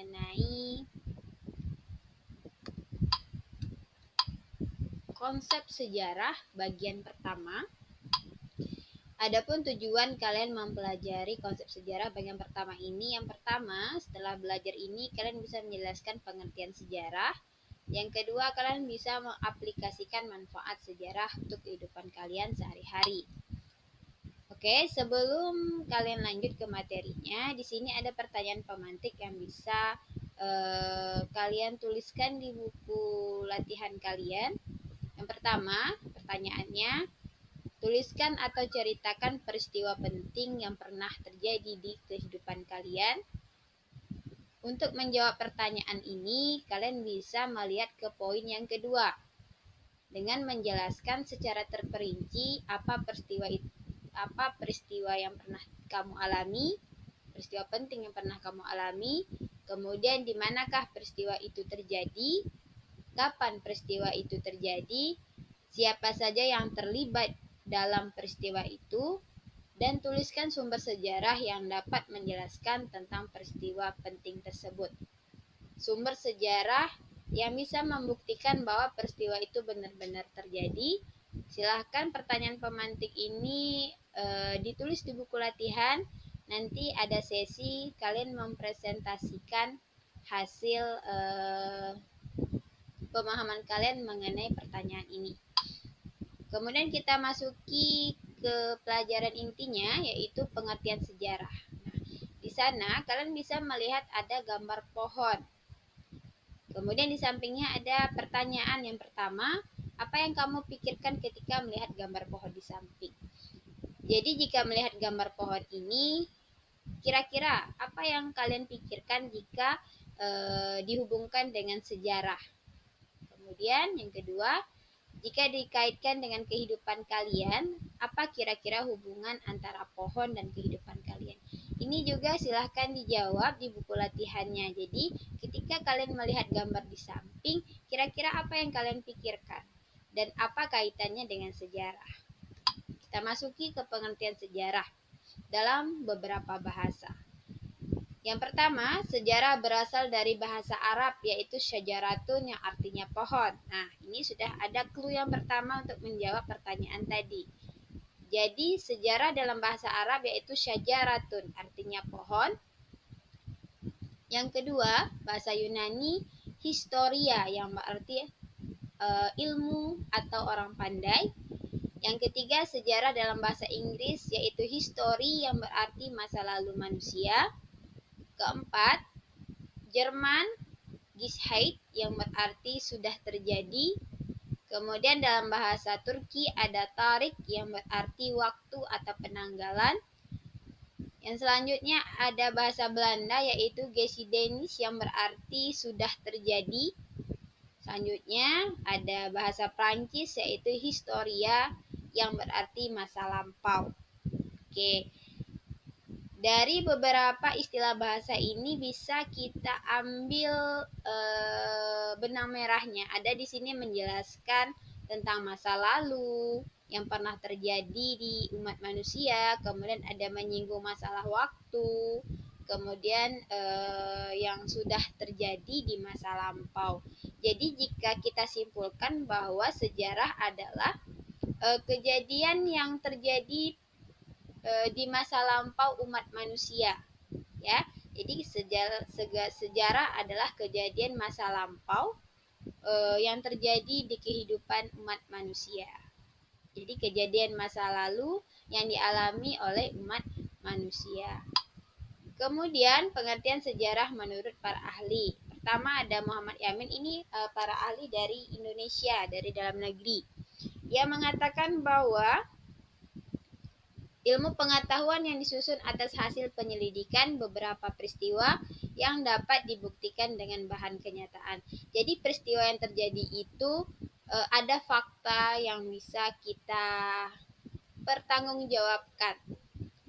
mengenai konsep sejarah bagian pertama. Adapun tujuan kalian mempelajari konsep sejarah bagian pertama ini, yang pertama, setelah belajar ini kalian bisa menjelaskan pengertian sejarah. Yang kedua, kalian bisa mengaplikasikan manfaat sejarah untuk kehidupan kalian sehari-hari. Oke, sebelum kalian lanjut ke materinya, di sini ada pertanyaan pemantik yang bisa kalian tuliskan di buku latihan kalian. Yang pertama, pertanyaannya, tuliskan atau ceritakan peristiwa penting yang pernah terjadi di kehidupan kalian. Untuk menjawab pertanyaan ini, kalian bisa melihat ke poin yang kedua dengan menjelaskan secara terperinci apa peristiwa yang pernah kamu alami, peristiwa penting yang pernah kamu alami, kemudian di manakah peristiwa itu terjadi, kapan peristiwa itu terjadi, siapa saja yang terlibat dalam peristiwa itu, dan tuliskan sumber sejarah yang dapat menjelaskan tentang peristiwa penting tersebut. Sumber sejarah yang bisa membuktikan bahwa peristiwa itu benar-benar terjadi. Silahkan pertanyaan pemantik ini ditulis di buku latihan. Nanti ada sesi kalian mempresentasikan hasil pemahaman kalian mengenai pertanyaan ini. Kemudian kita masuki ke pelajaran intinya, yaitu pengertian sejarah. Nah, di sana kalian bisa melihat ada gambar pohon. Kemudian di sampingnya ada pertanyaan yang pertama, apa yang kamu pikirkan ketika melihat gambar pohon di samping? Jadi jika melihat gambar pohon ini, kira-kira apa yang kalian pikirkan jika dihubungkan dengan sejarah? Kemudian yang kedua, jika dikaitkan dengan kehidupan kalian, apa kira-kira hubungan antara pohon dan kehidupan kalian? Ini juga silahkan dijawab di buku latihannya. Jadi, ketika kalian melihat gambar di samping, kira-kira apa yang kalian pikirkan? Dan apa kaitannya dengan sejarah? Kita masuki ke pengertian sejarah dalam beberapa bahasa. Yang pertama, sejarah berasal dari bahasa Arab, yaitu syajaratun yang artinya pohon. Nah, ini sudah ada clue yang pertama untuk menjawab pertanyaan tadi. Jadi, sejarah dalam bahasa Arab yaitu syajaratun, artinya pohon. Yang kedua, bahasa Yunani, historia, yang berarti ilmu atau orang pandai. Yang ketiga, sejarah dalam bahasa Inggris, yaitu history, yang berarti masa lalu manusia. Keempat, Jerman, Geschichte, yang berarti sudah terjadi. Kemudian dalam bahasa Turki ada Tarik, yang berarti waktu atau penanggalan. Yang selanjutnya ada bahasa Belanda, yaitu Geschiedenis, yang berarti sudah terjadi. Selanjutnya ada bahasa Prancis, yaitu Historia, yang berarti masa lampau. Oke. Dari beberapa istilah bahasa ini bisa kita ambil benang merahnya. Ada di sini menjelaskan tentang masa lalu yang pernah terjadi di umat manusia, kemudian ada menyinggung masalah waktu, kemudian yang sudah terjadi di masa lampau. Jadi jika kita simpulkan bahwa sejarah adalah kejadian yang terjadi di masa lampau umat manusia, ya. Jadi sejarah adalah kejadian masa lampau yang terjadi di kehidupan umat manusia. Jadi kejadian masa lalu yang dialami oleh umat manusia. Kemudian pengertian sejarah menurut para ahli. Pertama ada Muhammad Yamin, ini para ahli dari Indonesia, dari dalam negeri. Dia mengatakan bahwa ilmu pengetahuan yang disusun atas hasil penyelidikan beberapa peristiwa yang dapat dibuktikan dengan bahan kenyataan. Jadi peristiwa yang terjadi itu ada fakta yang bisa kita pertanggungjawabkan.